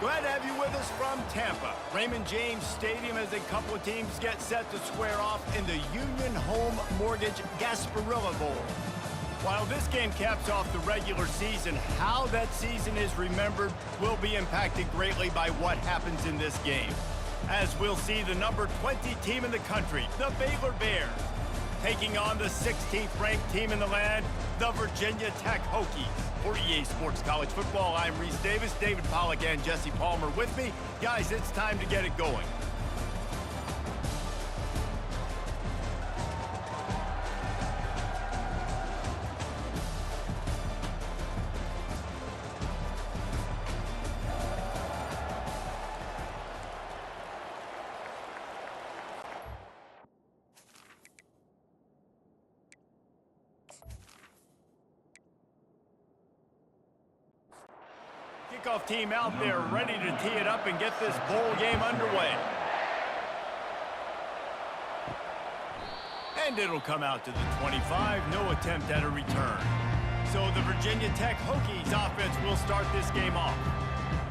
Glad to have you with us from Tampa. Raymond James Stadium as a couple of teams get set to square off in the Union Home Mortgage Gasparilla Bowl. While this game caps off the regular season, how that season is remembered will be impacted greatly by what happens in this game. As we'll see the number 20 team in the country, the Baylor Bears, taking on the 16th ranked team in the land, the Virginia Tech Hokies. For EA Sports College Football, I'm Reese Davis, David Pollack and Jesse Palmer with me. Guys, it's time to get it going. Kickoff team out there ready to tee it up and get this bowl game underway. And it'll come out to the 25, no attempt at a return. So the Virginia Tech Hokies offense will start this game off.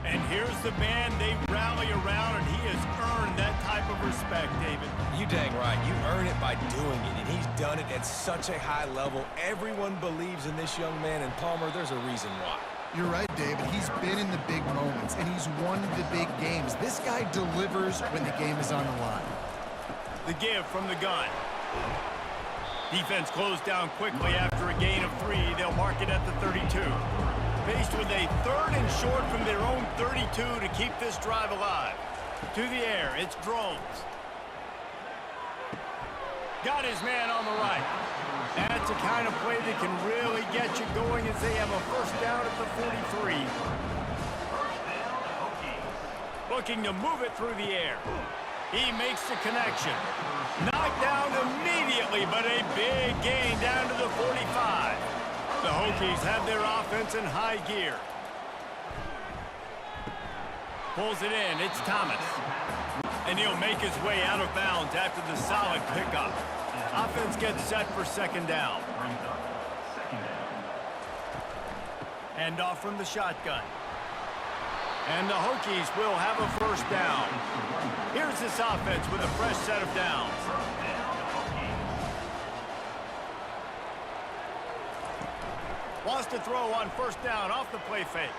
And here's the man they rally around, and he has earned that type of respect, David. You dang right. You earn it by doing it, and he's done it at such a high level. Everyone believes in this young man, and Palmer, there's a reason why. You're right, David. He's been in the big moments, and he's won the big games. This guy delivers when the game is on the line. The give from the gun. Defense closed down quickly after a gain of 3. They'll mark it at the 32. Faced with a 3rd and short from their own 32 to keep this drive alive. To the air, it's Drones. Got his man on the right. That's the kind of play that can really get you going as they have a first down at the 43. Looking to move it through the air. He makes the connection. Knocked down immediately, but a big gain down to the 45. The Hokies have their offense in high gear. Pulls it in. It's Thomas. And he'll make his way out of bounds after the solid pickup. Offense gets set for second down. Hand off from the shotgun. And the Hokies will have a first down. Here's this offense with a fresh set of downs. Wants to throw on first down off the play fake.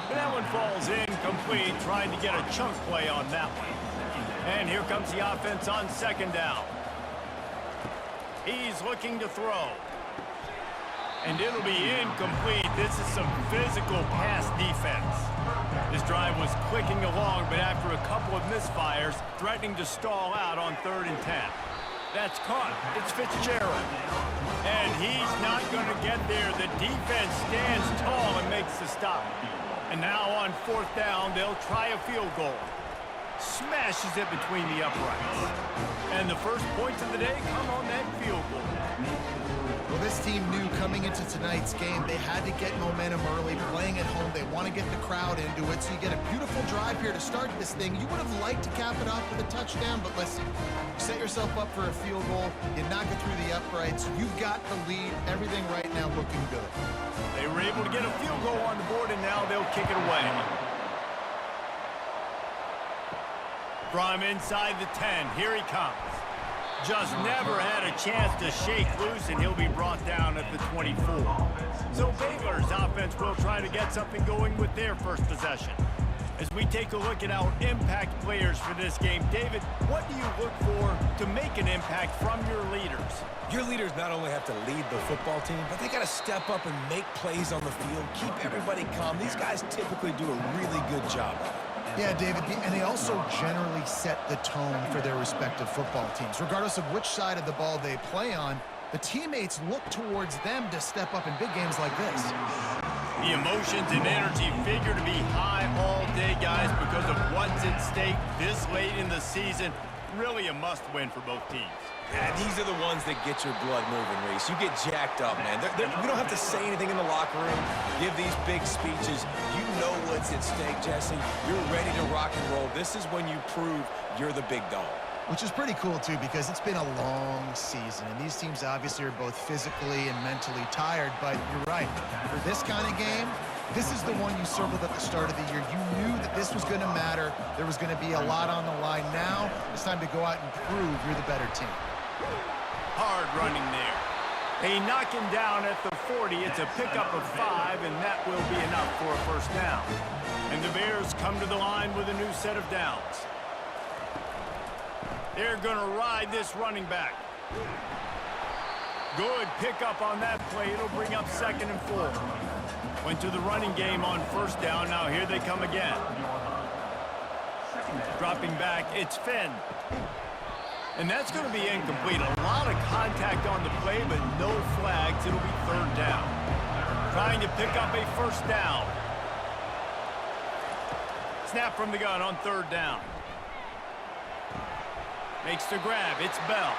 And that one falls incomplete, trying to get a chunk play on that one. And here comes the offense on second down. He's looking to throw. And it'll be incomplete. This is some physical pass defense. This drive was clicking along, but after a couple of misfires, threatening to stall out on 3rd and 10. That's caught. It's Fitzgerald. And he's not going to get there. The defense stands tall and makes the stop. And now on 4th down, they'll try a field goal. Smashes it between the uprights. And the first points of the day come on that field goal. Well, this team knew coming into tonight's game they had to get momentum early, playing at home. They want to get the crowd into it, so you get a beautiful drive here to start this thing. You would have liked to cap it off with a touchdown, but listen, set yourself up for a field goal. You knock it through the uprights. You've got the lead. Everything right now looking good. They were able to get a field goal on the board, and now they'll kick it away. From inside the 10, here he comes. Just never had a chance to shake loose, and he'll be brought down at the 24. So Baylor's offense will try to get something going with their first possession. As we take a look at our impact players for this game, David, what do you look for to make an impact from your leaders? Your leaders not only have to lead the football team, but they got to step up and make plays on the field, keep everybody calm. These guys typically do a really good job of it. Yeah, David, and they also generally set the tone for their respective football teams. Regardless of which side of the ball they play on, the teammates look towards them to step up in big games like this. The emotions and energy figure to be high all day, guys, because of what's at stake this late in the season. Really a must-win for both teams. Yeah, these are the ones that get your blood moving, Reese. You get jacked up, man. We don't have to say anything in the locker room, give these big speeches. You know what's at stake, Jesse. You're ready to rock and roll. This is when you prove you're the big dog. Which is pretty cool, too, because it's been a long season, and these teams obviously are both physically and mentally tired, but you're right. For this kind of game, This is the one you circled at the start of the year. You knew that this was going to matter. There was going to be a lot on the line. Now it's time to go out and prove you're the better team. Hard running there. They knock him down at the 40. It's a pickup of 5, and that will be enough for a first down. And the Bears come to the line with a new set of downs. They're going to ride this running back. Good pickup on that play. It'll bring up 2nd and 4. Went to the running game on first down. Now here they come again. Dropping back, it's Finn. And that's going to be incomplete. A lot of contact on the play, but no flags. It'll be 3rd down. Trying to pick up a first down. Snap from the gun on 3rd down. Makes the grab. It's Bell.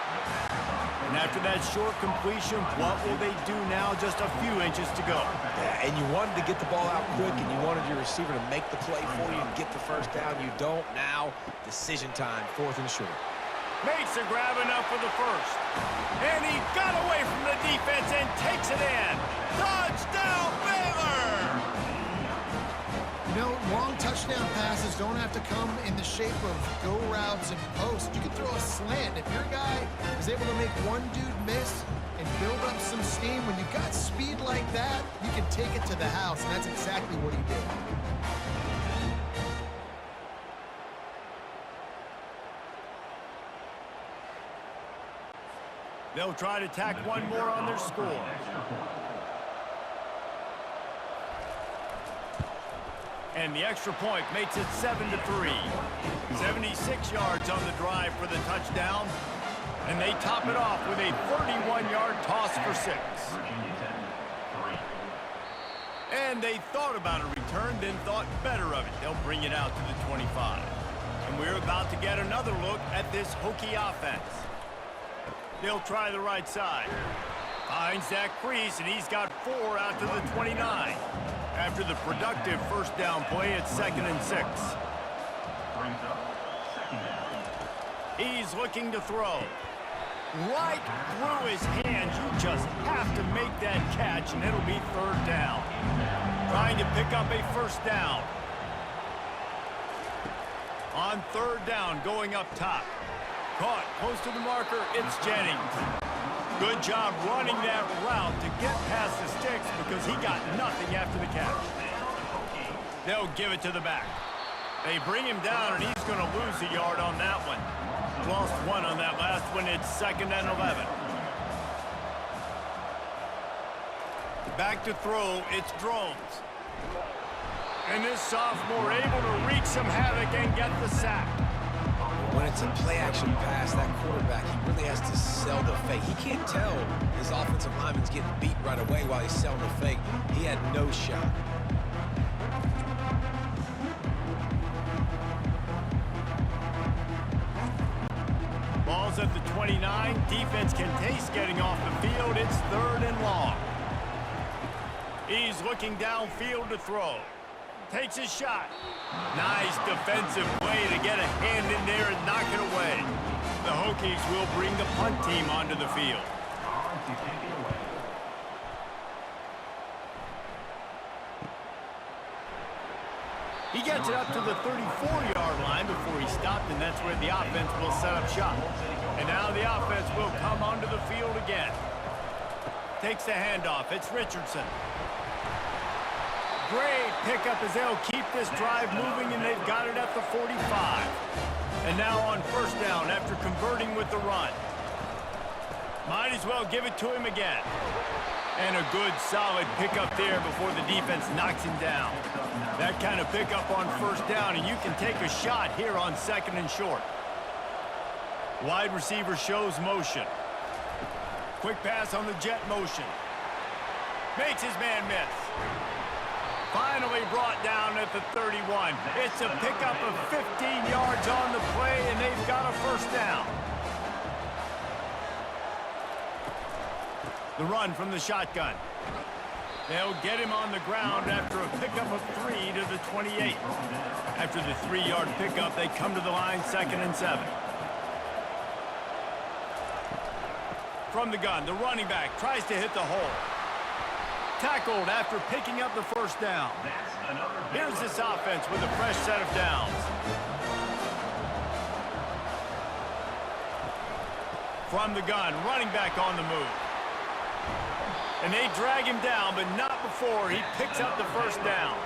And after that short completion, what will they do now? Just a few inches to go. Yeah, and you wanted to get the ball out quick, and you wanted your receiver to make the play for you and get the first down. You don't now. Decision time, 4th and short. Makes a grab enough for the first. And he got away from the defense and takes it in. Touchdown, Baylor! You know, long touchdown passes don't have to come in the shape of go routes and posts. You can throw a slant. If your guy is able to make one dude miss and build up some steam, when you got speed like that, you can take it to the house, and that's exactly what he did. They'll try to tack one more on their score. And the extra point makes it 7-3. 76 yards on the drive for the touchdown. And they top it off with a 31-yard toss for 6. And they thought about a return, then thought better of it. They'll bring it out to the 25. And we're about to get another look at this Hokie offense. They'll try the right side. Finds that crease, and he's got 4 out to the 29. After the productive first down play, it's 2nd and 6. He's looking to throw. Right through his hands. You just have to make that catch, and it'll be 3rd down. Trying to pick up a first down. On 3rd down, going up top. Caught close to the marker, it's Jennings. Good job running that route to get past the sticks because he got nothing after the catch. They'll give it to the back. They bring him down, and he's going to lose a yard on that one. Lost 1 on that last one. It's 2nd and 11. Back to throw, it's Drones. And this sophomore able to wreak some havoc and get the sack. When it's a play-action pass, that quarterback, he really has to sell the fake. He can't tell his offensive lineman's getting beat right away while he's selling the fake. He had no shot. Ball's at the 29. Defense can taste getting off the field. It's 3rd and long. He's looking downfield to throw. Takes his shot. Nice defensive play to get a hand in there and knock it away. The Hokies will bring the punt team onto the field. He gets it up to the 34-yard line before he stopped, and that's where the offense will set up shop. And now the offense will come onto the field again. Takes the handoff. It's Richardson. Great pickup as they'll keep this drive moving, and they've got it at the 45. And now on first down after converting with the run. Might as well give it to him again. And a good solid pickup there before the defense knocks him down. That kind of pickup on first down, and you can take a shot here on 2nd and short. Wide receiver shows motion. Quick pass on the jet motion. Makes his man miss. Finally brought down at the 31. It's a pickup of 15 yards on the play, and they've got a first down. The run from the shotgun. They'll get him on the ground after a pickup of 3 to the 28. After the 3-yard pickup, they come to the line 2nd and 7. From the gun, the running back tries to hit the hole. Tackled after picking up the first down. Here's this offense with a fresh set of downs. From the gun, running back on the move. And they drag him down, but not before he picks up the first down.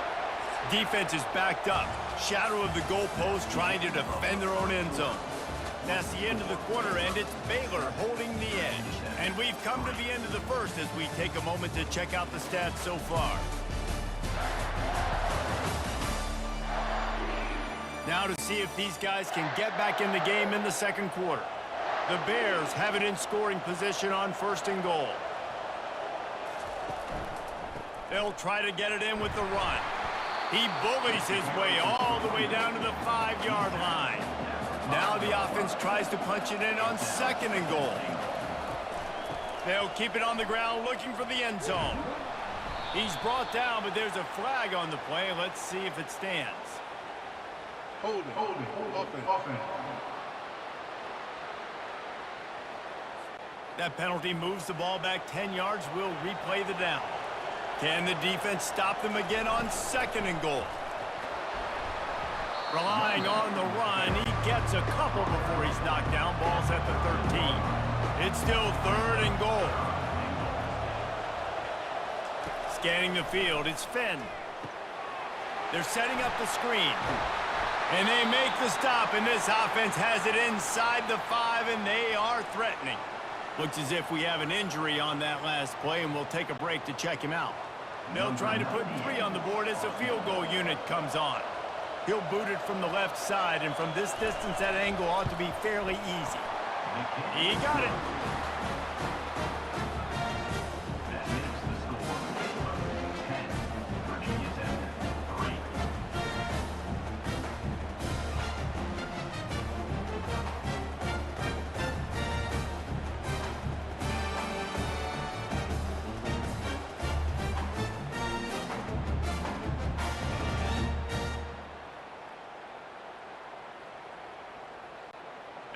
Defense is backed up. Shadow of the goalpost trying to defend their own end zone. That's the end of the quarter, and it's Baylor holding the edge. And we've come to the end of the first as we take a moment to check out the stats so far. Now to see if these guys can get back in the game in the second quarter. The Bears have it in scoring position on 1st and goal. They'll try to get it in with the run. He bullies his way all the way down to the 5-yard line. Now the offense tries to punch it in on 2nd and goal. They'll keep it on the ground looking for the end zone. He's brought down, but there's a flag on the play. Let's see if it stands. Hold it. Offense. That penalty moves the ball back 10 yards. We'll replay the down. Can the defense stop them again on 2nd and goal? Relying on the run, he gets a couple before he's knocked down. Ball's at the 13. It's still 3rd and goal. Scanning the field, it's Finn. They're setting up the screen. And they make the stop, and this offense has it inside the 5, and they are threatening. Looks as if we have an injury on that last play, and we'll take a break to check him out. They'll try to put 3 on the board as the field goal unit comes on. He'll boot it from the left side, and from this distance, that angle ought to be fairly easy. He got it.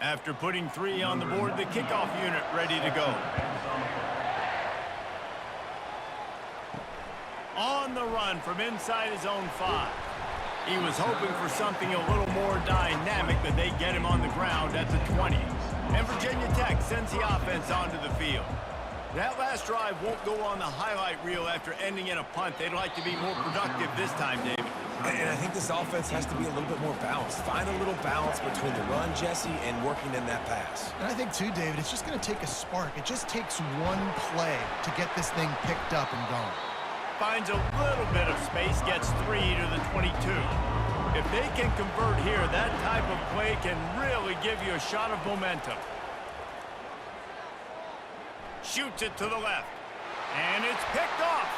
After putting 3 on the board, the kickoff unit ready to go. On the run from inside his own 5. He was hoping for something a little more dynamic, but they get him on the ground at the 20. And Virginia Tech sends the offense onto the field. That last drive won't go on the highlight reel after ending in a punt. They'd like to be more productive this time, David. And I think this offense has to be a little bit more balanced. Find a little balance between the run, Jesse, and working in that pass. And I think, too, David, it's just going to take a spark. It just takes one play to get this thing picked up and going. Finds a little bit of space, gets 3 to the 22. If they can convert here, that type of play can really give you a shot of momentum. Shoots it to the left. And it's picked off.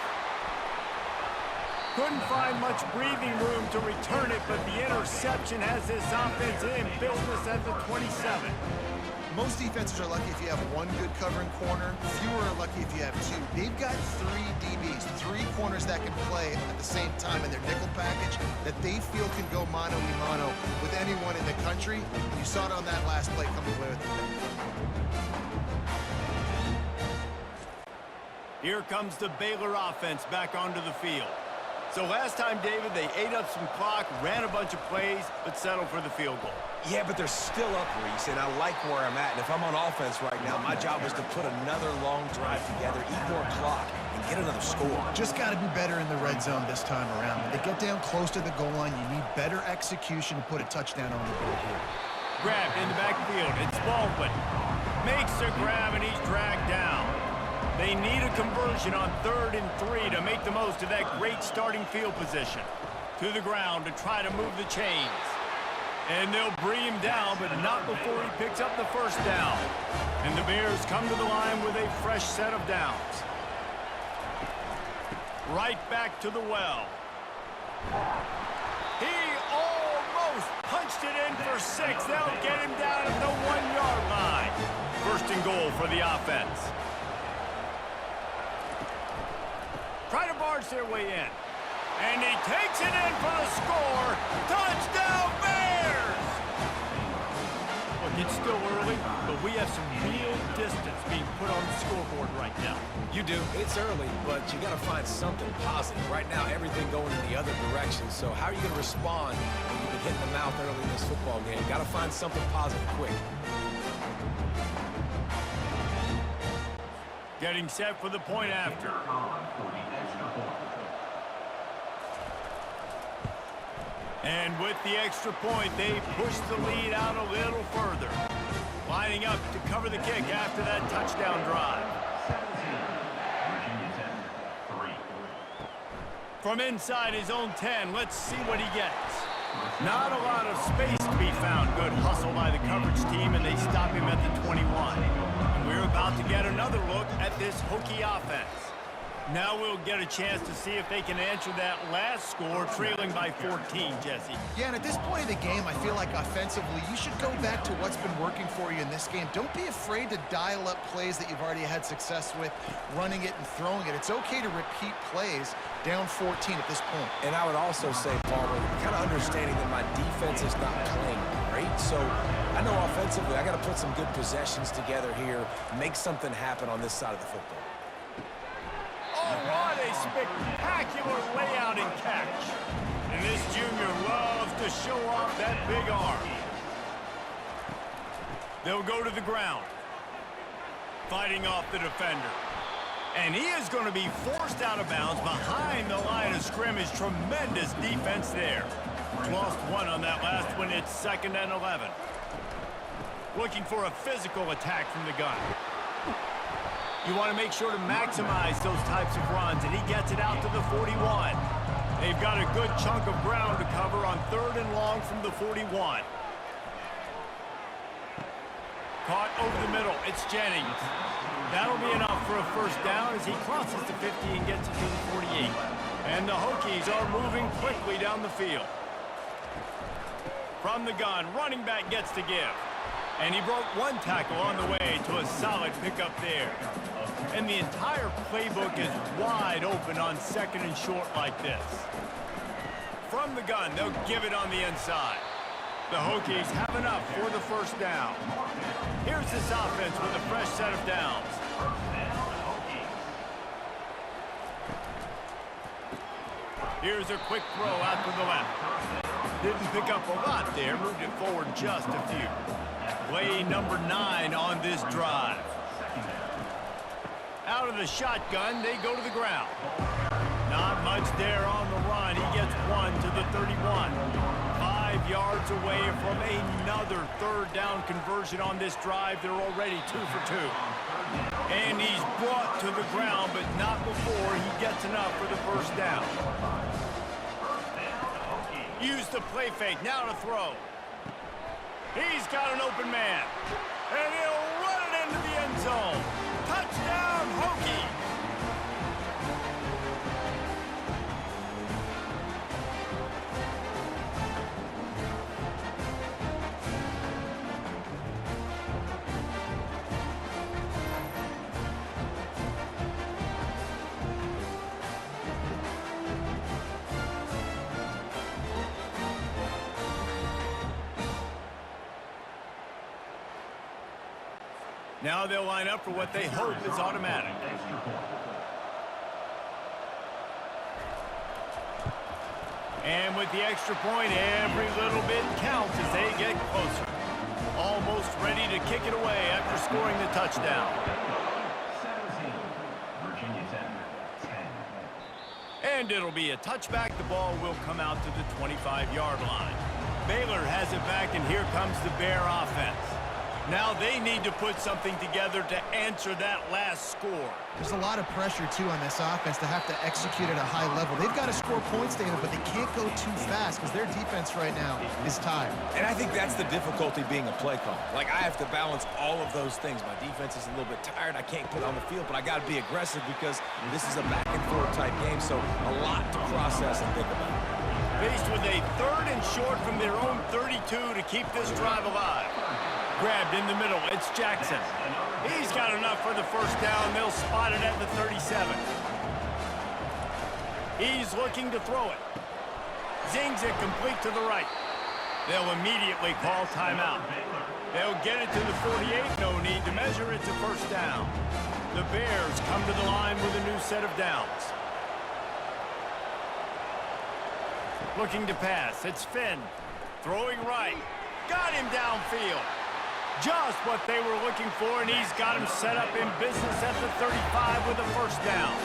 Couldn't find much breathing room to return it, but the interception has this offense in business at the 27. Most defenses are lucky if you have 1 good covering corner. Fewer are lucky if you have 2. They've got 3 DBs, 3 corners that can play at the same time in their nickel package that they feel can go mano-a-mano with anyone in the country. You saw it on that last play coming away with it. Here comes the Baylor offense back onto the field. So last time, David, they ate up some clock, ran a bunch of plays, but settled for the field goal. Yeah, but they're still up, Reese, and I like where I'm at. And if I'm on offense right now, my job is to put another long drive together, eat more clock, and get another score. Just got to be better in the red zone this time around. When they get down close to the goal line, you need better execution to put a touchdown on the board here. Grabbed in the backfield. It's Baldwin. Makes a grab, and he's dragged down. They need a conversion on 3rd and 3 to make the most of that great starting field position. To the ground to try to move the chains. And they'll bring him down, but not before he picks up the first down. And the Bears come to the line with a fresh set of downs. Right back to the well. He almost punched it in for 6. They'll get him down at the 1-yard line. 1st and goal for the offense. Try to barge their way in. And he takes it in for the score. Touchdown, Bears! Look, it's still early, but we have some real distance being put on the scoreboard right now. You do. It's early, but you got to find something positive. Right now, everything going in the other direction. So how are you going to respond when you've been hit in the mouth early in this football game? Got to find something positive quick. Getting set for the point after. And with the extra point, they push the lead out a little further. Lining up to cover the kick after that touchdown drive. From inside his own 10, let's see what he gets. Not a lot of space to be found. Good hustle by the coverage team, and they stop him at the 21. And we're about to get another look at this Hokie offense. Now we'll get a chance to see if they can answer that last score, trailing by 14, Jesse. Yeah, and at this point in the game, I feel like offensively, you should go back to what's been working for you in this game. Don't be afraid to dial up plays that you've already had success with, running it and throwing it. It's okay to repeat plays down 14 at this point. And I would also say, Palmer, kind of understanding that my defense is not playing great, so I know offensively I got to put some good possessions together here, make something happen on this side of the football. Oh, what a spectacular layout and catch. And this junior loves to show off that big arm. They'll go to the ground, fighting off the defender. And he is going to be forced out of bounds behind the line of scrimmage. Tremendous defense there. Lost one on that last one. It's 2nd and 11. Looking for a physical attack from the gun. You want to make sure to maximize those types of runs, and he gets it out to the 41. They've got a good chunk of ground to cover on 3rd and long from the 41. Caught over the middle. It's Jennings. That'll be enough for a first down as he crosses the 50 and gets it to the 48. And the Hokies are moving quickly down the field. From the gun, running back gets to give. And he broke one tackle on the way to a solid pickup there. And the entire playbook is wide open on 2nd and short like this. From the gun, they'll give it on the inside. The Hokies have enough for the first down. Here's this offense with a fresh set of downs. Here's a quick throw out to the left. Didn't pick up a lot there, moved it forward just a few. Play number 9 on this drive. Out of the shotgun, they go to the ground. Not much there on the run. He gets one to the 31. 5 yards away from another 3rd down conversion on this drive. They're already 2 for 2. And he's brought to the ground, but not before he gets enough for the first down. Use the play fake, now to throw. He's got an open man, and he'll run it into the end zone. Touchdown, Hokies! Now they'll line up for what they hope is automatic. And with the extra point, every little bit counts as they get closer. Almost ready to kick it away after scoring the touchdown. And it'll be a touchback. The ball will come out to the 25-yard line. Baylor has it back, and here comes the Bear offense. Now they need to put something together to answer that last score. There's a lot of pressure, too, on this offense to have to execute at a high level. They've got to score points, David, but they can't go too fast because their defense right now is tired. And I think that's the difficulty being a play caller. Like, I have to balance all of those things. My defense is a little bit tired. I can't put it on the field, but I got to be aggressive because this is a back-and-forth type game, so a lot to process and think about. Faced with a 3rd and short from their own 32 to keep this drive alive. Grabbed in the middle, it's Jackson. He's got enough for the first down. They'll spot it at the 37. He's looking to throw it. Zings it complete to the right. They'll immediately call timeout. They'll get it to the 48, no need to measure it to first down. The Bears come to the line with a new set of downs. Looking to pass, it's Finn. Throwing right, got him downfield. Just what they were looking for, and he's got him set up in business at the 35 with a first down.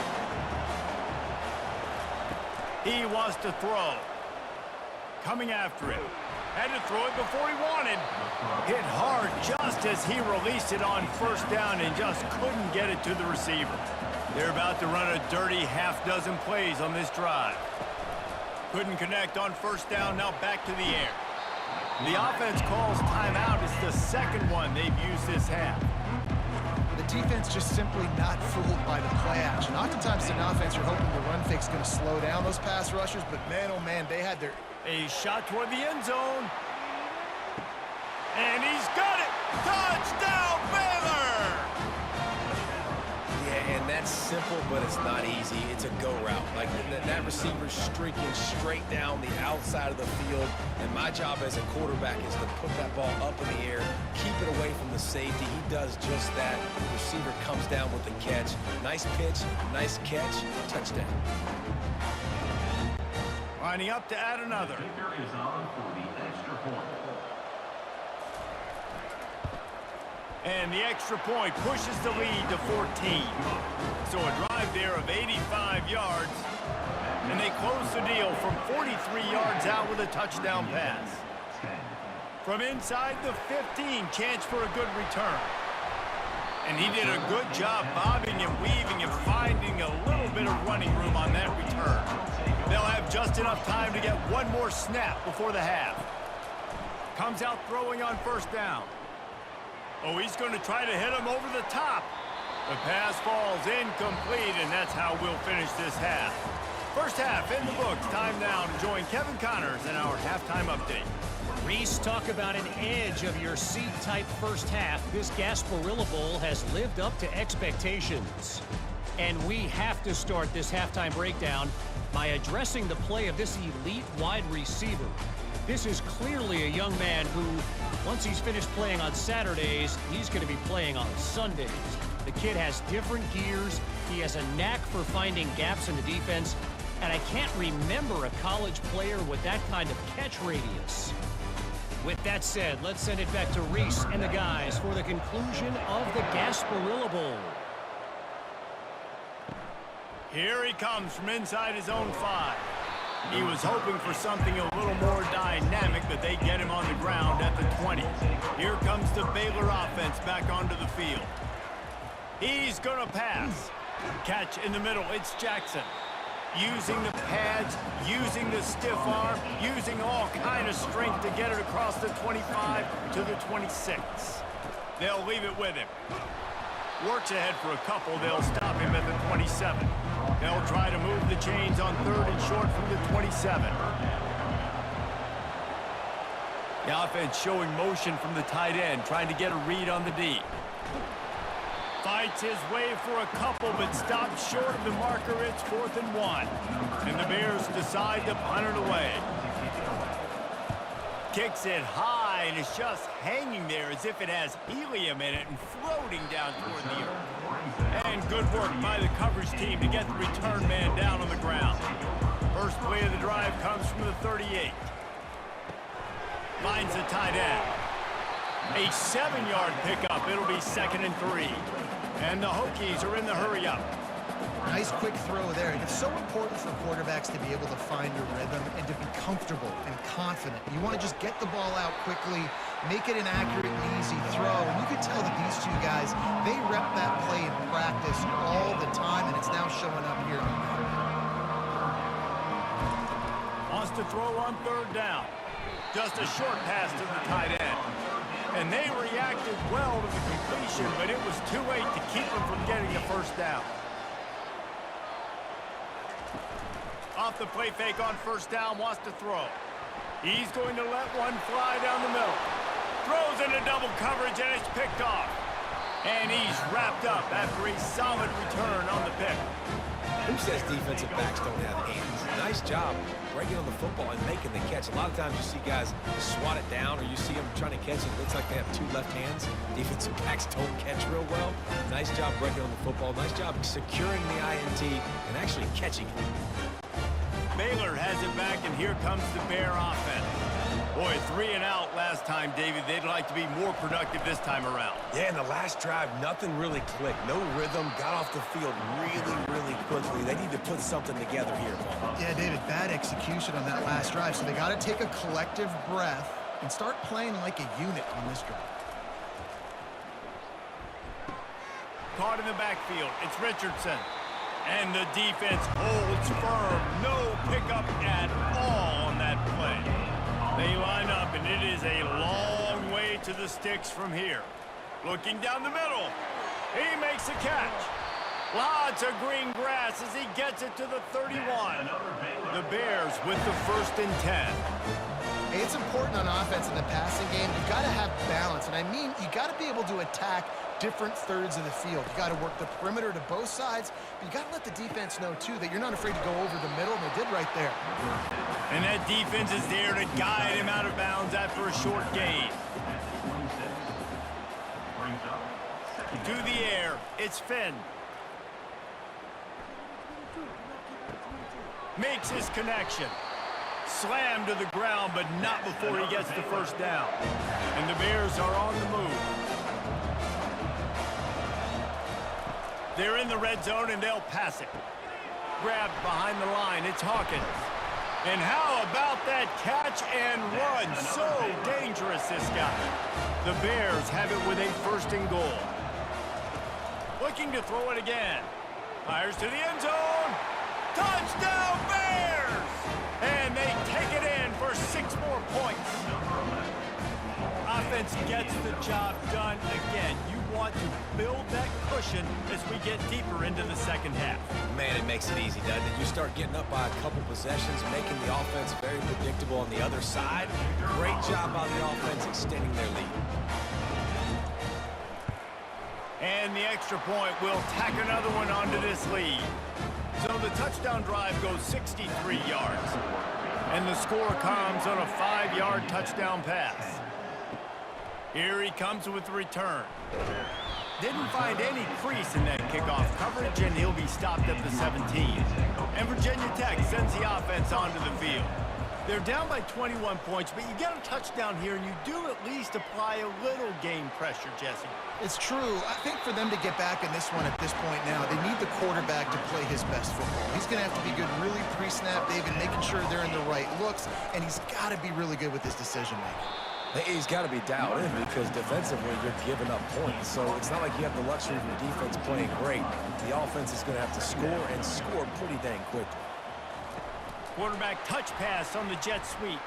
He wants to throw. Coming after him. Had to throw it before he wanted. Hit hard just as he released it on first down and just couldn't get it to the receiver. They're about to run a dirty half-dozen plays on this drive. Couldn't connect on first down, now back to the air. The offense calls timeout. It's the second one they've used this half. The defense just simply not fooled by the play action. Oftentimes in offense, you're hoping the run fake's going to slow down those pass rushers, but man, oh man, they had their... A shot toward the end zone. And he's got it! Touchdown, Baylor! Yeah, and that's simple, but it's not easy. It's a go route. Like, that receiver's streaking straight down the outside of the field, and my job as a quarterback is to put that ball up in the air, keep it away from the safety. He does just that. The receiver comes down with the catch. Nice pitch, nice catch, touchdown. Lining up to add another. Is on for the extra point. And the extra point pushes the lead to 14. So a drive there of 85 yards. And they close the deal from 43 yards out with a touchdown pass. From inside the 15, chance for a good return. And he did a good job bobbing and weaving and finding a little bit of running room on that return. They'll have just enough time to get one more snap before the half. Comes out throwing on first down. Oh, he's going to try to hit him over the top. The pass falls incomplete, and that's how we'll finish this half. First half in the books. Time now to join Kevin Connors in our halftime update. Reese, talk about an edge of your seat type first half. This Gasparilla Bowl has lived up to expectations. And we have to start this halftime breakdown by addressing the play of this elite wide receiver. This is clearly a young man who, once he's finished playing on Saturdays, he's going to be playing on Sundays. The kid has different gears. He has a knack for finding gaps in the defense. And I can't remember a college player with that kind of catch radius. With that said, let's send it back to Reese and the guys for the conclusion of the Gasparilla Bowl. Here he comes from inside his own 5. He was hoping for something a little more dynamic, but they get him on the ground at the 20. Here comes the Baylor offense back onto the field. He's going to pass. Catch in the middle. It's Jackson. Using the pads, using the stiff arm, using all kind of strength to get it across the 25 to the 26. They'll leave it with him. Works ahead for a couple. They'll stop him at the 27. They'll try to move the chains on 3rd and short from the 27. The offense showing motion from the tight end, trying to get a read on the D. Fights his way for a couple, but stops short of the marker. It's 4th and 1. And the Bears decide to punt it away. Kicks it high, and it's just hanging there as if it has helium in it and floating down toward the earth. And good work by the coverage team to get the return man down on the ground. First play of the drive comes from the 38. Finds the tight end. A 7-yard pickup. It'll be 2nd and 3. And the Hokies are in the hurry-up. Nice quick throw there. It's so important for quarterbacks to be able to find a rhythm and to be comfortable and confident. You want to just get the ball out quickly, make it an accurate and easy throw. And you can tell that these two guys, they rep that play in practice all the time, and it's now showing up here. Wants to throw on 3rd down. Just a short pass to the tight end. And they reacted well to the completion, but it was too late to keep them from getting the first down. Off the play fake on 1st down, wants to throw. He's going to let one fly down the middle. Throws into double coverage, and it's picked off. And he's wrapped up after a solid return on the pick. Who says defensive backs don't have hands? Nice job breaking on the football and making the catch. A lot of times you see guys swat it down, or you see them trying to catch it. It looks like they have two left hands. Defensive backs don't catch real well. Nice job breaking on the football. Nice job securing the INT and actually catching it. Baylor has it back, and here comes the Bear offense. Boy, 3 and out last time, David. They'd like to be more productive this time around. Yeah, in the last drive, nothing really clicked. No rhythm. Got off the field really quickly. They need to put something together here, Paul. Yeah, David, bad execution on that last drive, so they got to take a collective breath and start playing like a unit on this drive. Caught in the backfield. It's Richardson. And the defense holds firm. No pickup at all on that play. They line up, and it is a long way to the sticks from here. Looking down the middle. He makes a catch. Lots of green grass as he gets it to the 31. The Bears with the 1st and 10. Hey, it's important on offense in the passing game. You've got to have balance, and I mean you got to be able to attack different thirds of the field. You got to work the perimeter to both sides, but you got to let the defense know, too, that you're not afraid to go over the middle, and they did right there. And that defense is there to guide him out of bounds after a short gain. To the air, it's Finn. Makes his connection. Slammed to the ground, but not before he gets the 1st down. And the Bears are on the move. They're in the red zone, and they'll pass it. Grabbed behind the line, it's Hawkins. And how about that catch and run? So dangerous, this guy. The Bears have it with a 1st and goal. Looking to throw it again. Fires to the end zone. Touchdown, Bears! And they take it in for 6 more points. Offense gets the job done again. You want to build that cushion as we get deeper into the 2nd half. Man, it makes it easy, doesn't it? You start getting up by a couple possessions, making the offense very predictable on the other side. Great job by the offense extending their lead. And the extra point will tack another one onto this lead. So the touchdown drive goes 63 yards. And the score comes on a 5-yard touchdown pass. Here he comes with the return. Didn't find any crease in that kickoff coverage, and he'll be stopped at the 17. And Virginia Tech sends the offense onto the field. They're down by 21 points, but you get a touchdown here, and you do at least apply a little game pressure, Jesse. It's true. I think for them to get back in this one at this point now, they need the quarterback to play his best football. He's going to have to be good really pre-snap, David, making sure they're in the right looks, and he's got to be really good with his decision-making. He's got to be dialed in because defensively you're giving up points. So it's not like you have the luxury of your defense playing great. The offense is going to have to score and score pretty dang quickly. Quarterback touch pass on the jet sweep.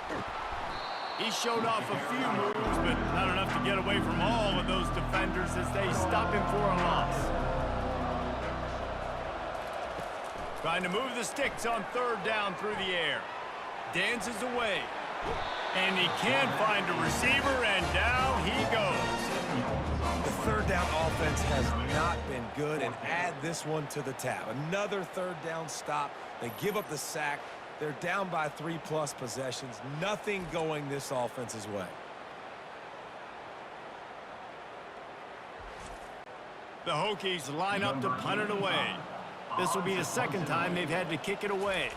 He showed off a few moves, but not enough to get away from all of those defenders as they stop him for a loss. Trying to move the sticks on 3rd down through the air. Dances away. And he can't find a receiver, and down he goes. The 3rd down offense has not been good, and add this one to the tab. Another 3rd down stop. They give up the sack. They're down by 3+ possessions. Nothing going this offense's way. The Hokies line up to punt it away. This will be the 2nd time they've had to kick it away.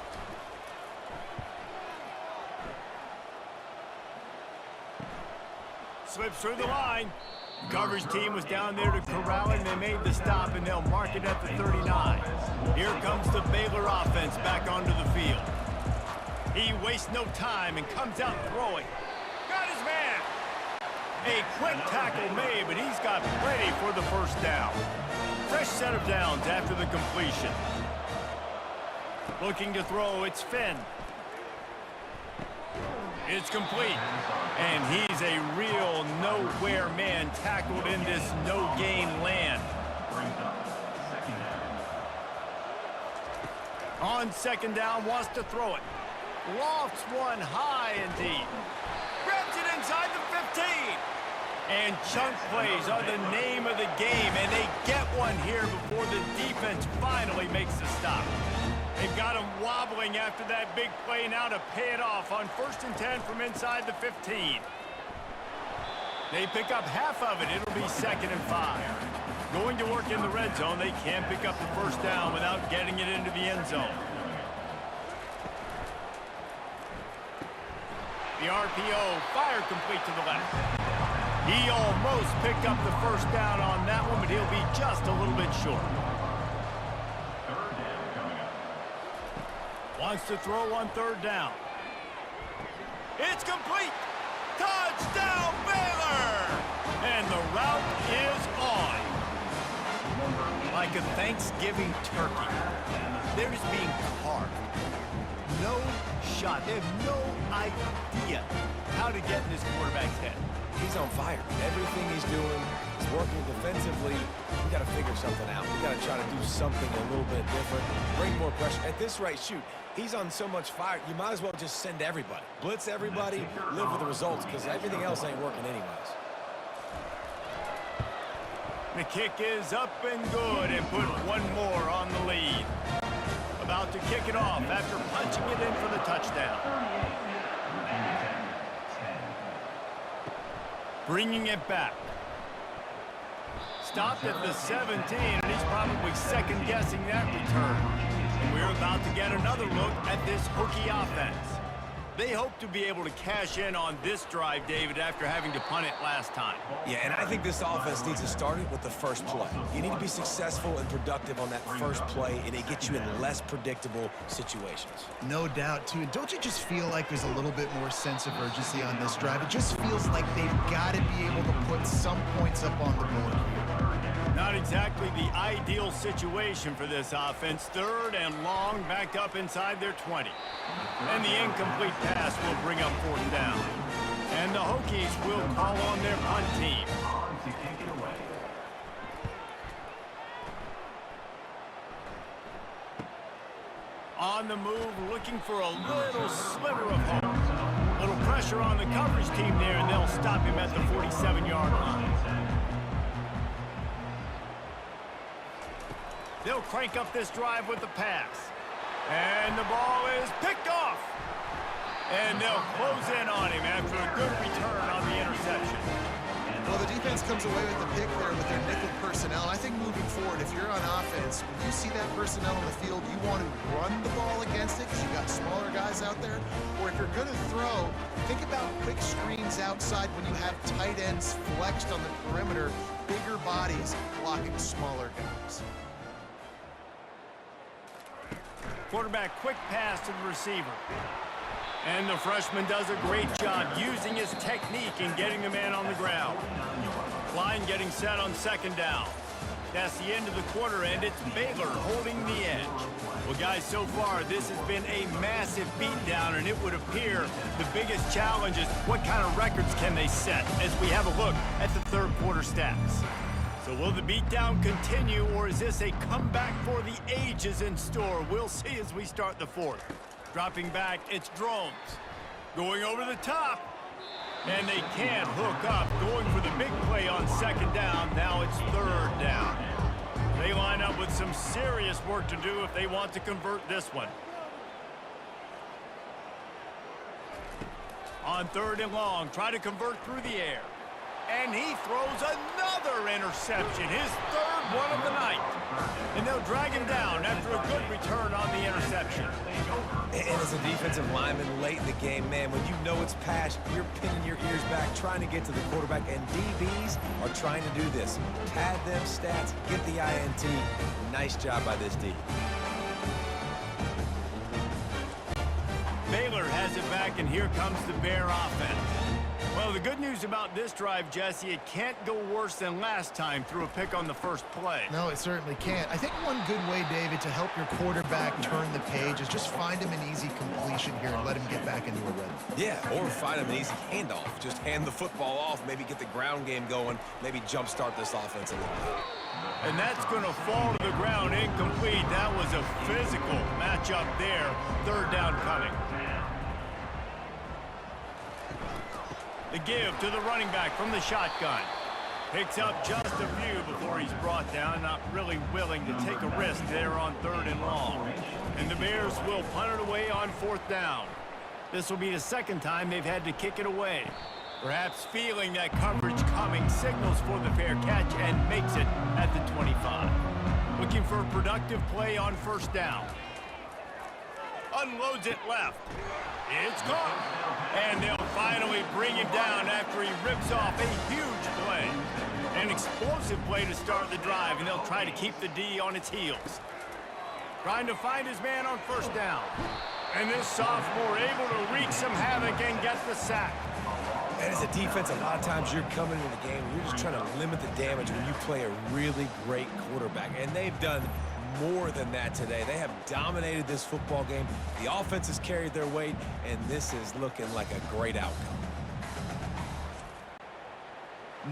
Slips through the line. The coverage team was down there to corral him. They made the stop, and they'll mark it at the 39. Here comes the Baylor offense back onto the field. He wastes no time and comes out throwing. Got his man. A quick tackle made, but he's got plenty for the 1st down. Fresh set of downs after the completion. Looking to throw, it's Finn. It's complete. And he's a real nowhere man tackled in this no-gain land. On 2nd down, wants to throw it. Lofts one high and deep. Grabs it inside the 15. And chunk plays are the name of the game, and they get one here before the defense finally makes the stop. They've got him wobbling after that big play now to pay it off on 1st and 10 from inside the 15. They pick up half of it. It'll be 2nd and 5. Going to work in the red zone. They can't pick up the first down without getting it into the end zone. The RPO, fire complete to the left. He almost picked up the first down on that one, but he'll be just a little bit short. Wants to throw on 3rd down. It's complete. Touchdown, Baylor! And the route is on. Like a Thanksgiving turkey. They're just being carved. No shot. They have no idea how to get in this quarterback's head. He's on fire. Everything he's doing is working defensively. We got to figure something out. We got to try to do something a little bit different. Bring more pressure. At this rate, shoot, he's on so much fire, you might as well just send everybody. Blitz everybody, live with the results, because everything else ain't working anyways. The kick is up and good and put one more on the lead. About to kick it off after punching it in for the touchdown. Bringing it back. Stopped at the 17, and he's probably second-guessing that return. And we're about to get another look at this Hokie offense. They hope to be able to cash in on this drive, David, after having to punt it last time. Yeah, and I think this offense needs to start it with the first play. You need to be successful and productive on that first play, and it gets you in less predictable situations. No doubt, too. Don't you just feel like there's a little bit more sense of urgency on this drive? It just feels like they've got to be able to put some points up on the board here. Not exactly the ideal situation for this offense. 3rd and long, backed up inside their 20. And the incomplete pass will bring up 4th down. And the Hokies will call on their punt team. On the move, looking for a little sliver of hope. Little pressure on the coverage team there, and they'll stop him at the 47-yard line. They'll crank up this drive with the pass. And the ball is picked off. And they'll close in on him after a good return on the interception. Well, the defense comes away with the pick there with their nickel personnel. I think moving forward, if you're on offense, when you see that personnel on the field, you want to run the ball against it because you've got smaller guys out there. Or if you're going to throw, think about quick screens outside when you have tight ends flexed on the perimeter, bigger bodies blocking smaller guys. Quarterback quick pass to the receiver. And the freshman does a great job using his technique and getting the man on the ground. Line getting set on 2nd down. That's the end of the quarter, and it's Baylor holding the edge. Well, guys, so far, this has been a massive beatdown, and it would appear the biggest challenge is what kind of records can they set as we have a look at the 3rd quarter stats. So will the beatdown continue, or is this a comeback for the ages in store? We'll see as we start the 4th. Dropping back, it's Drones. Going over the top. And they can't hook up. Going for the big play on 2nd down. Now it's 3rd down. They line up with some serious work to do if they want to convert this one. On 3rd and long, try to convert through the air. And he throws another interception, his 3rd one of the night. And they'll drag him down after a good return on the interception. And as a defensive lineman late in the game, man, when you know it's pass, you're pinning your ears back, trying to get to the quarterback, and DBs are trying to do this. Pad them stats, get the INT. Nice job by this D. Baylor has it back, and here comes the Bear offense. Well, the good news about this drive, Jesse, it can't go worse than last time through a pick on the first play. No, it certainly can't. I think one good way, David, to help your quarterback turn the page is just find him an easy completion here and let him get back into a rhythm. Yeah, or find him an easy handoff. Just hand the football off, maybe get the ground game going, maybe jumpstart this offense a little bit. And that's going to fall to the ground incomplete. That was a physical matchup there. 3rd down coming. The give to the running back from the shotgun. Picks up just a few, before he's brought down, not really willing to take a risk there on 3rd and long. And the Bears will punt it away on 4th down. This will be the 2nd time they've had to kick it away. Perhaps feeling that coverage coming, signals for the fair catch and makes it at the 25. Looking for a productive play on 1st down. Unloads it left. It's caught. And they'll finally bring him down after he rips off a huge play. An explosive play to start the drive, and they'll try to keep the D on its heels. Trying to find his man on 1st down. And this sophomore able to wreak some havoc and get the sack. And as a defense, a lot of times you're coming into the game, you're just trying to limit the damage when you play a really great quarterback. And they've done more than that today. They have dominated this football game. The offense has carried their weight, and this is looking like a great outcome.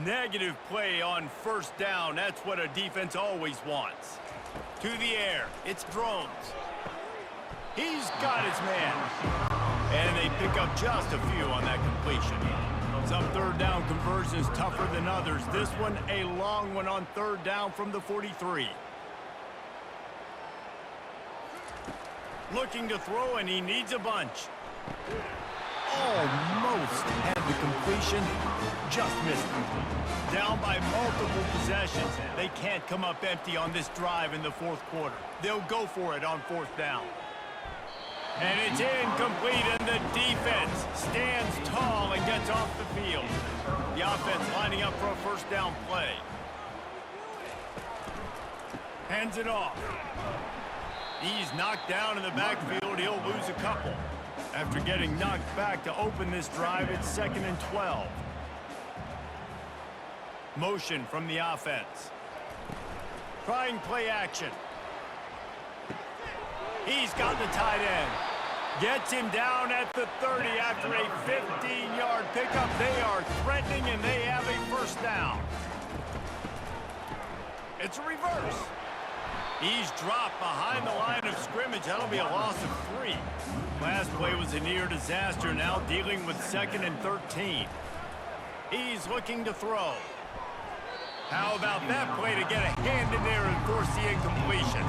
Negative play on 1st down. That's what a defense always wants. To the air. It's Drones. He's got his man. And they pick up just a few on that completion. Some 3rd down conversions tougher than others. This one a long one on 3rd down from the 43. Looking to throw, and he needs a bunch. Almost had the completion, just missed it. Down by multiple possessions. They can't come up empty on this drive in the 4th quarter. They'll go for it on 4th down. And it's incomplete, and the defense stands tall and gets off the field. The offense lining up for a 1st down play. Hands it off. He's knocked down in the backfield. He'll lose a couple. After getting knocked back to open this drive, it's 2nd and 12. Motion from the offense. Trying play action. He's got the tight end. Gets him down at the 30 after a 15-yard pickup. They are threatening, and they have a 1st down. It's a reverse. He's dropped behind the line of scrimmage. That'll be a loss of 3. Last play was a near disaster. Now dealing with 2nd and 13. He's looking to throw. How about that play to get a hand in there and force the incompletion?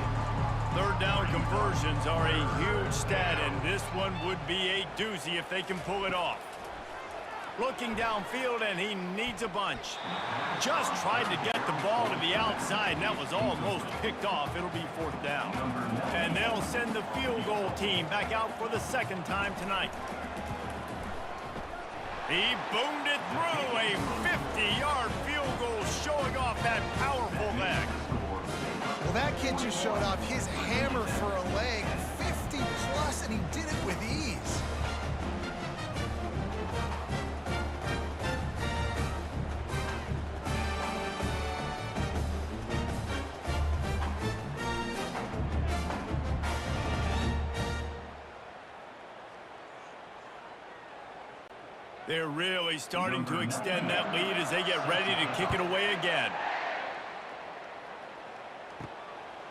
3rd down conversions are a huge stat, and this one would be a doozy if they can pull it off. Looking downfield, and he needs a bunch. Just tried to get the ball to the outside, and that was almost picked off. It'll be 4th down. And they'll send the field goal team back out for the 2nd time tonight. He boomed it through, a 50-yard field goal, showing off that powerful leg. Well, that kid just showed off his hammer for a leg, 50+, and he did it with ease. They're really starting to extend that lead as they get ready to kick it away again.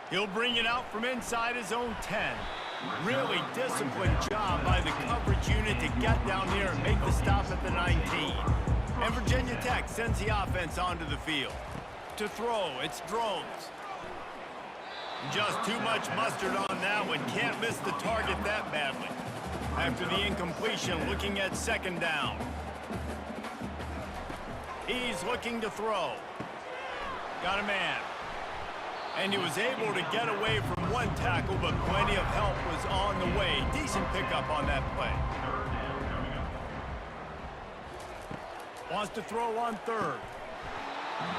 He'll bring it out from inside his own 10. Really disciplined job by the coverage unit to get down there and make the stop at the 19. And Virginia Tech sends the offense onto the field. To throw, it's Drones. Just too much mustard on that one. Can't miss the target that badly. After the incompletion, looking at 2nd down. He's looking to throw. Got a man. And he was able to get away from one tackle, but plenty of help was on the way. Decent pickup on that play. Wants to throw on 3rd.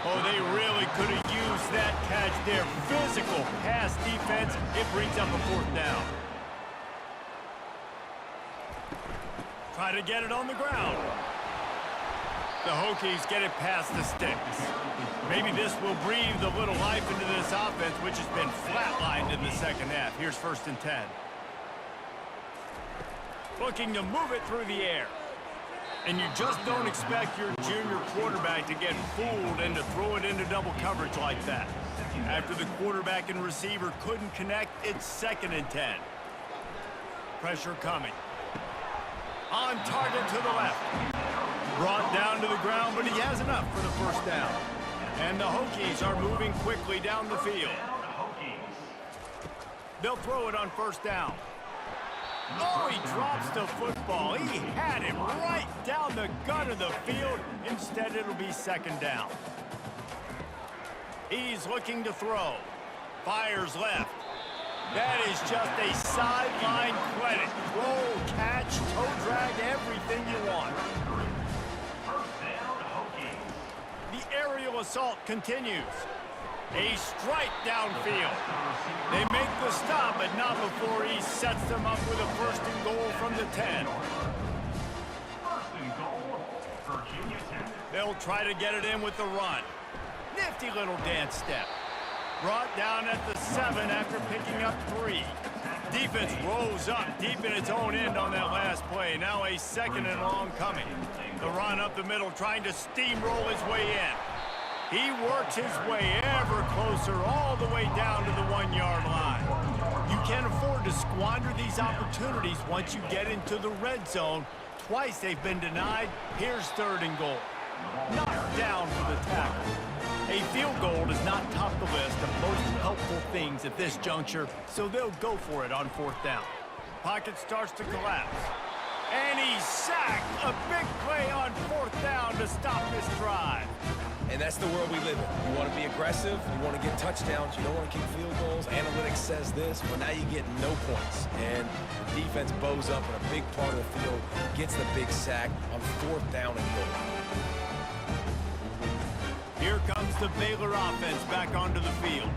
Oh, they really could have used that catch there. Physical pass defense. It brings up a 4th down. Try to get it on the ground. The Hokies get it past the sticks. Maybe this will breathe a little life into this offense, which has been flatlined in the 2nd half. Here's 1st and 10. Looking to move it through the air. And you just don't expect your junior quarterback to get fooled and to throw it into double coverage like that. After the quarterback and receiver couldn't connect, it's 2nd and 10. Pressure coming. On target to the left. Brought down to the ground, but he has enough for the 1st down. And the Hokies are moving quickly down the field. They'll throw it on first down. Oh, he drops the football. He had him right down the gut of the field. Instead, it'll be second down. He's looking to throw. Fires left. That is just a sideline credit. Throw, catch, toe drag, everything you want. The aerial assault continues. A strike downfield. They make the stop, but not before he sets them up with a first and goal from the 10. They'll try to get it in with the run. Nifty little dance step. Brought down at the 7 after picking up 3. Defense rolls up deep in its own end on that last play. Now a second and long coming. The run up the middle trying to steamroll his way in. He works his way ever closer all the way down to the 1-yard line. You can't afford to squander these opportunities once you get into the red zone. Twice they've been denied. Here's third and goal. Knocked down for the tackle. A field goal does not top the list of most helpful things at this juncture, so they'll go for it on fourth down. Pocket starts to collapse. And he's sacked. A big play on fourth down to stop this drive. And that's the world we live in. You want to be aggressive, you want to get touchdowns, you don't want to kick field goals. Analytics says this, well, now you get no points. And the defense bows up in a big part of the field, gets the big sack on fourth down and goal. Here comes the Baylor offense back onto the field.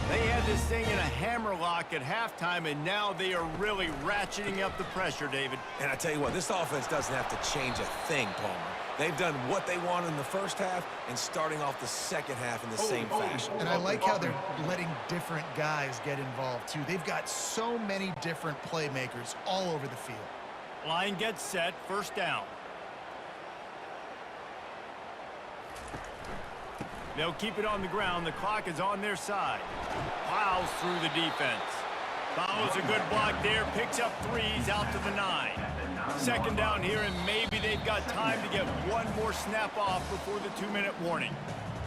They had this thing in a hammerlock at halftime, and now they are really ratcheting up the pressure, David. And I tell you what, this offense doesn't have to change a thing, Palmer. They've done what they wanted in the first half and starting off the second half in the same fashion. And I like how they're letting different guys get involved, too. They've got so many different playmakers all over the field. Line gets set, first down. They'll keep it on the ground. The clock is on their side. Plows through the defense. Follows a good block there. Picks up 3s out to the 9. Second down here, and maybe they've got time to get one more snap off before the 2-minute warning.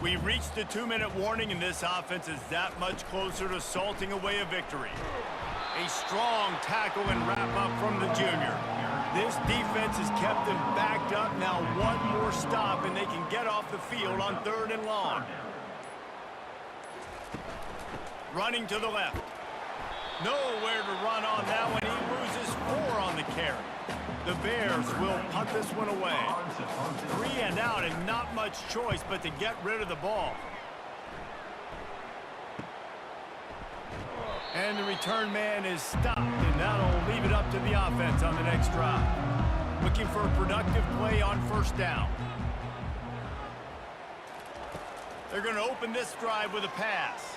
We reached the 2-minute warning, and this offense is that much closer to salting away a victory. A strong tackle and wrap-up from the junior. This defense has kept them backed up. Now one more stop, and they can get off the field on third and long. Running to the left. Nowhere to run on that one. He loses 4 on the carry. The Bears will punt this one away. 3 and out, and not much choice but to get rid of the ball. And the return man is stopped, and that'll leave it up to the offense on the next drive. Looking for a productive play on first down. They're going to open this drive with a pass.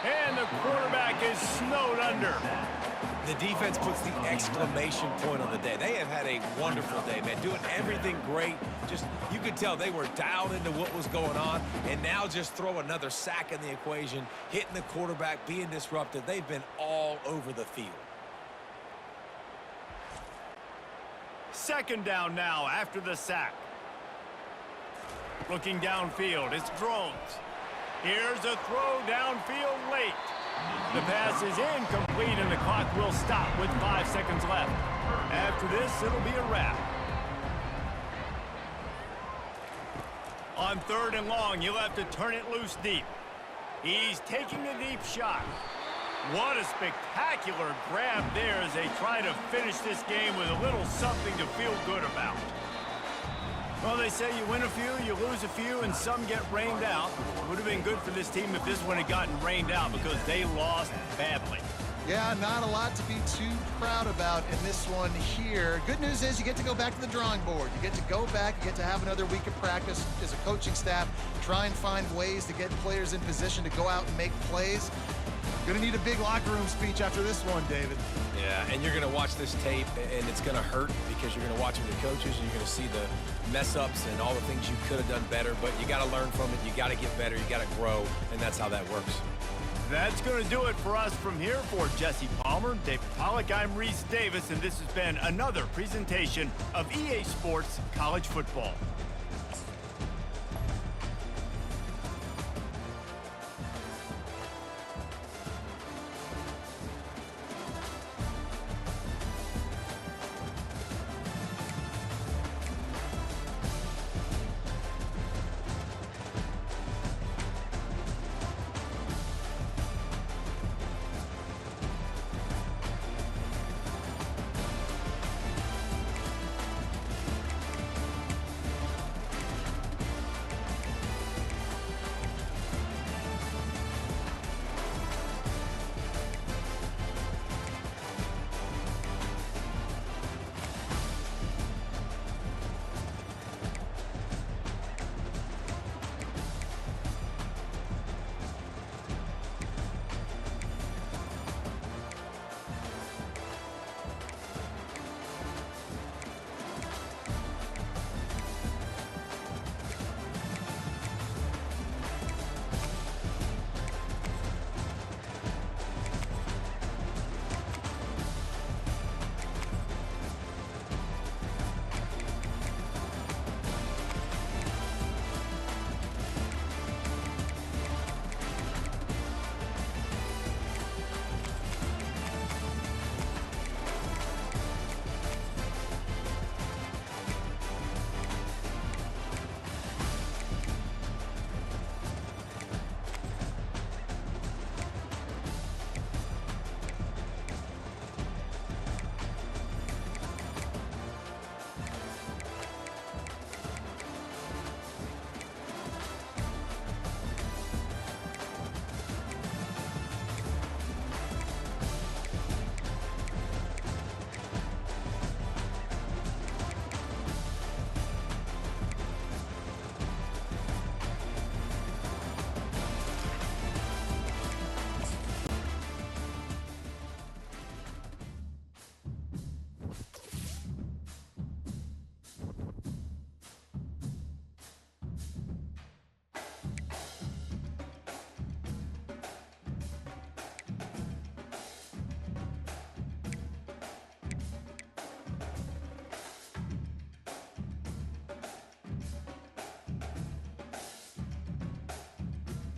And the quarterback is snowed under. The defense puts the exclamation point on the day. They have had a wonderful day, man, doing everything great. Just, you could tell they were dialed into what was going on, and now just throw another sack in the equation, hitting the quarterback, being disruptive. They've been all over the field. Second down now after the sack. Looking downfield, it's Drones. Here's a throw downfield late. The pass is incomplete, and the clock will stop with 5 seconds left. After this, it'll be a wrap. On third and long, you'll have to turn it loose deep. He's taking a deep shot. What a spectacular grab there as they try to finish this game with a little something to feel good about. Well, they say you win a few, you lose a few, and some get rained out. It would have been good for this team if this one had gotten rained out because they lost badly. Yeah, not a lot to be too proud about in this one here. Good news is you get to go back to the drawing board. You get to go back, you get to have another week of practice as a coaching staff, try and find ways to get players in position to go out and make plays. Going to need a big locker room speech after this one, David. Yeah, and you're going to watch this tape, and it's going to hurt because you're going to watch with your coaches, and you're going to see the mess-ups and all the things you could have done better, but you got to learn from it. You got to get better. You got to grow, and that's how that works. That's going to do it for us from here. For Jesse Palmer, David Pollack, I'm Reese Davis, and this has been another presentation of EA Sports College Football.